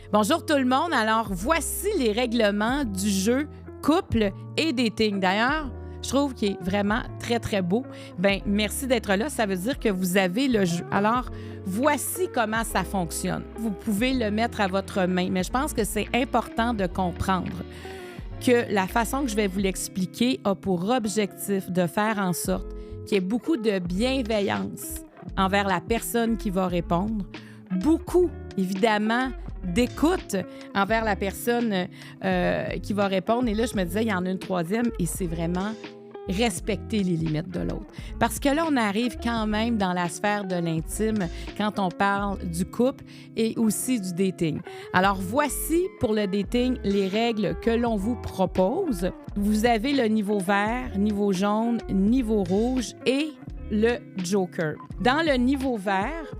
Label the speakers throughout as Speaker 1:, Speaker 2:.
Speaker 1: Bonjour tout le monde. Alors, voici les règlements du jeu couple et dating. D'ailleurs, je trouve qu'il est vraiment très, très beau. Bien, merci d'être là. Ça veut dire que vous avez le jeu. Alors, voici comment ça fonctionne. Vous pouvez le mettre à votre main, mais je pense que c'est important de comprendre que la façon que je vais vous l'expliquer a pour objectif de faire en sorte qu'il y ait beaucoup de bienveillance envers la personne qui va répondre, beaucoup, évidemment, d'écoute envers la personne qui va répondre. Et là, je me disais, il y en a une troisième et c'est vraiment respecter les limites de l'autre. Parce que là, on arrive quand même dans la sphère de l'intime quand on parle du couple et aussi du dating. Alors, voici pour le dating les règles que l'on vous propose. Vous avez le niveau vert, niveau jaune, niveau rouge et le joker. Dans le niveau vert,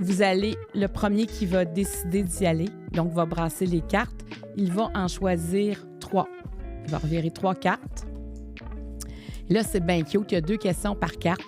Speaker 1: vous allez, le premier qui va décider d'y aller, donc va brasser les cartes, il va en choisir 3. Il va revirer 3 cartes. Là, c'est bien cute, il y a 2 questions par carte.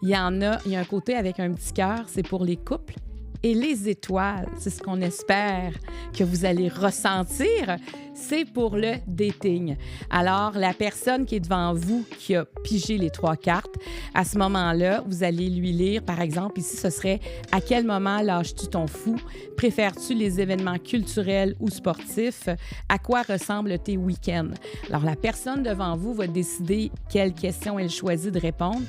Speaker 1: Il y a un côté avec un petit cœur, c'est pour les couples. Et les étoiles, c'est ce qu'on espère que vous allez ressentir, c'est pour le dating. Alors, la personne qui est devant vous, qui a pigé les 3 cartes, à ce moment-là, vous allez lui lire, par exemple, ici, ce serait « À quel moment lâches-tu ton fou? Préfères-tu les événements culturels ou sportifs? À quoi ressemblent tes week-ends? » Alors, la personne devant vous va décider quelle question elle choisit de répondre.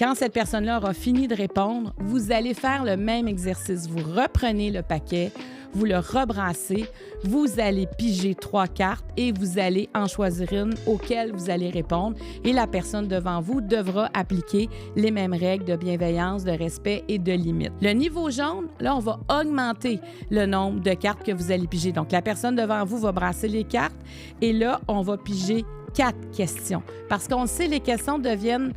Speaker 1: Quand cette personne-là aura fini de répondre, vous allez faire le même exercice. Vous reprenez le paquet, vous le rebrassez, vous allez piger 3 cartes et vous allez en choisir une auquel vous allez répondre. Et la personne devant vous devra appliquer les mêmes règles de bienveillance, de respect et de limite. Le niveau jaune, là, on va augmenter le nombre de cartes que vous allez piger. Donc, la personne devant vous va brasser les cartes et là, on va piger 4 questions. Parce qu'on sait, les questions deviennent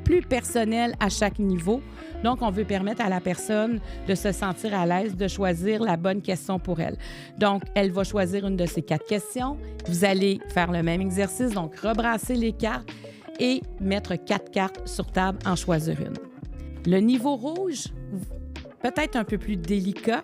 Speaker 1: plus personnel à chaque niveau. Donc, on veut permettre à la personne de se sentir à l'aise, de choisir la bonne question pour elle. Donc, elle va choisir une de ces 4 questions. Vous allez faire le même exercice, donc rebrasser les cartes et mettre 4 cartes sur table, en choisir une. Le niveau rouge, peut-être un peu plus délicat.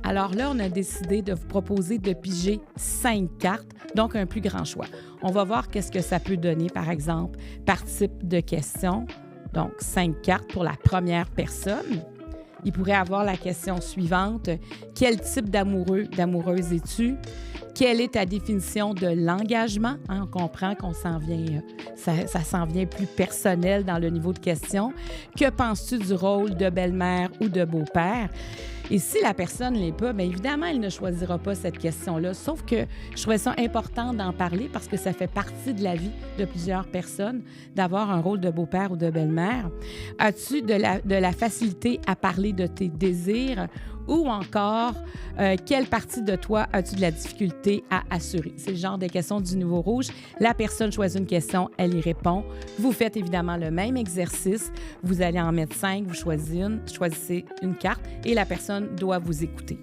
Speaker 1: Alors là, on a décidé de vous proposer de piger 5 cartes, donc un plus grand choix. On va voir qu'est-ce que ça peut donner, par exemple, par type de question. Donc, 5 cartes pour la première personne. Il pourrait avoir la question suivante. Quel type d'amoureuse es-tu? Quelle est ta définition de l'engagement? On comprend qu'on s'en vient, ça s'en vient plus personnel dans le niveau de question. Que penses-tu du rôle de belle-mère ou de beau-père? Et si la personne ne l'est pas, bien évidemment, elle ne choisira pas cette question-là. Sauf que je trouvais ça important d'en parler parce que ça fait partie de la vie de plusieurs personnes d'avoir un rôle de beau-père ou de belle-mère. As-tu de la facilité à parler de tes désirs? Ou encore, quelle partie de toi as-tu de la difficulté à assurer? C'est le genre de questions du niveau rouge. La personne choisit une question, elle y répond. Vous faites évidemment le même exercice. Vous allez en mettre 5, vous choisissez une carte et la personne doit vous écouter.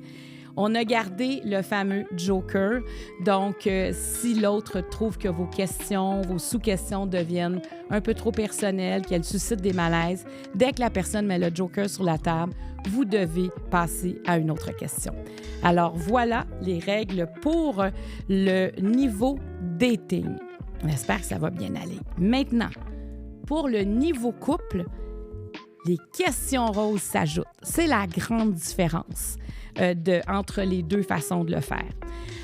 Speaker 1: On a gardé le fameux joker. Donc, si l'autre trouve que vos questions, vos sous-questions deviennent un peu trop personnelles, qu'elles suscitent des malaises, dès que la personne met le joker sur la table, vous devez passer à une autre question. Alors, voilà les règles pour le niveau dating. On espère que ça va bien aller. Maintenant, pour le niveau couple, les questions roses s'ajoutent. C'est la grande différence entre les 2 façons de le faire.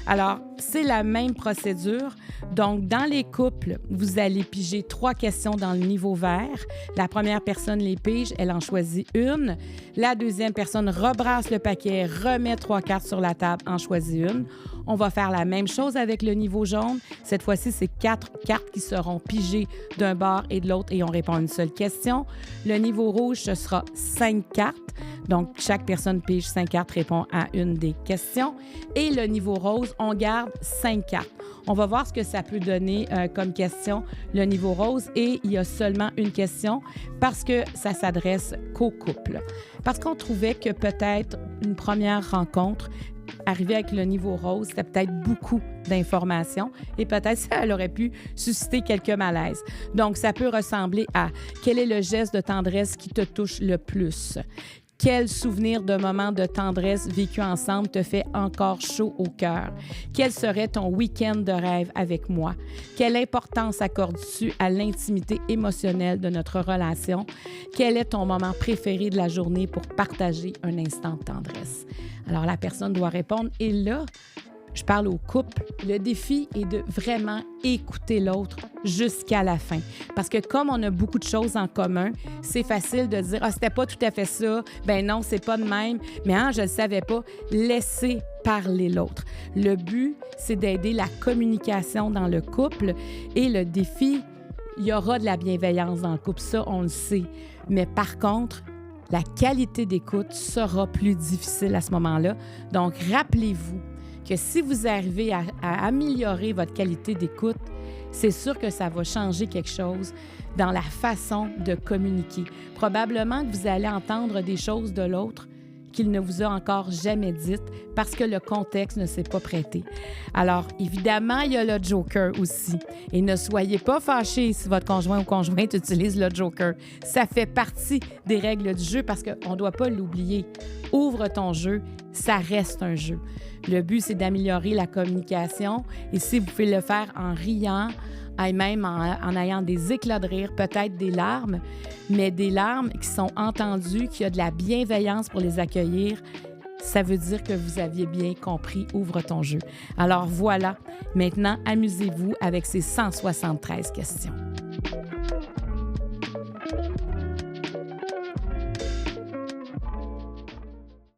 Speaker 1: Alors, c'est la même procédure. Donc, dans les couples, vous allez piger 3 questions dans le niveau vert. La première personne les pige, elle en choisit une. La deuxième personne rebrasse le paquet, remet 3 cartes sur la table, en choisit une. On va faire la même chose avec le niveau jaune. Cette fois-ci, c'est 4 cartes qui seront pigées d'un bord et de l'autre et on répond à une seule question. Le niveau rouge, ce sera 5 cartes. Donc, chaque personne pige 5 cartes, répond à une des questions. Et le niveau rose, on garde 5 cartes. On va voir ce que ça peut donner comme question, le niveau rose. Et il y a seulement une question parce que ça s'adresse qu'au couple. Parce qu'on trouvait que peut-être une première rencontre, arriver avec le niveau rose, c'était peut-être beaucoup d'informations et peut-être ça aurait pu susciter quelques malaises. Donc, ça peut ressembler à quel est le geste de tendresse qui te touche le plus? Quel souvenir de moment de tendresse vécu ensemble te fait encore chaud au cœur? Quel serait ton week-end de rêve avec moi? Quelle importance accordes-tu à l'intimité émotionnelle de notre relation? Quel est ton moment préféré de la journée pour partager un instant de tendresse? Alors, la personne doit répondre. Et là, je parle au couple. Le défi est de vraiment écouter l'autre jusqu'à la fin. Parce que comme on a beaucoup de choses en commun, c'est facile de dire « Ah, c'était pas tout à fait ça. Ben non, c'est pas de même. Mais je le savais pas. » Laissez parler l'autre. Le but, c'est d'aider la communication dans le couple. Et le défi, il y aura de la bienveillance dans le couple. Ça, on le sait. Mais par contre, la qualité d'écoute sera plus difficile à ce moment-là. Donc, rappelez-vous que si vous arrivez à améliorer votre qualité d'écoute, c'est sûr que ça va changer quelque chose dans la façon de communiquer. Probablement que vous allez entendre des choses de l'autre qu'il ne vous a encore jamais dites parce que le contexte ne s'est pas prêté. Alors, évidemment, il y a le joker aussi. Et ne soyez pas fâchés si votre conjoint ou conjointe utilise le joker. Ça fait partie des règles du jeu parce qu'on ne doit pas l'oublier. Ouvre ton jeu, ça reste un jeu. Le but, c'est d'améliorer la communication. Et si vous pouvez le faire en riant, et même en ayant des éclats de rire, peut-être des larmes, mais des larmes qui sont entendues, qu'il y a de la bienveillance pour les accueillir, ça veut dire que vous aviez bien compris. Ouvre ton jeu. Alors voilà, maintenant, amusez-vous avec ces 173 questions.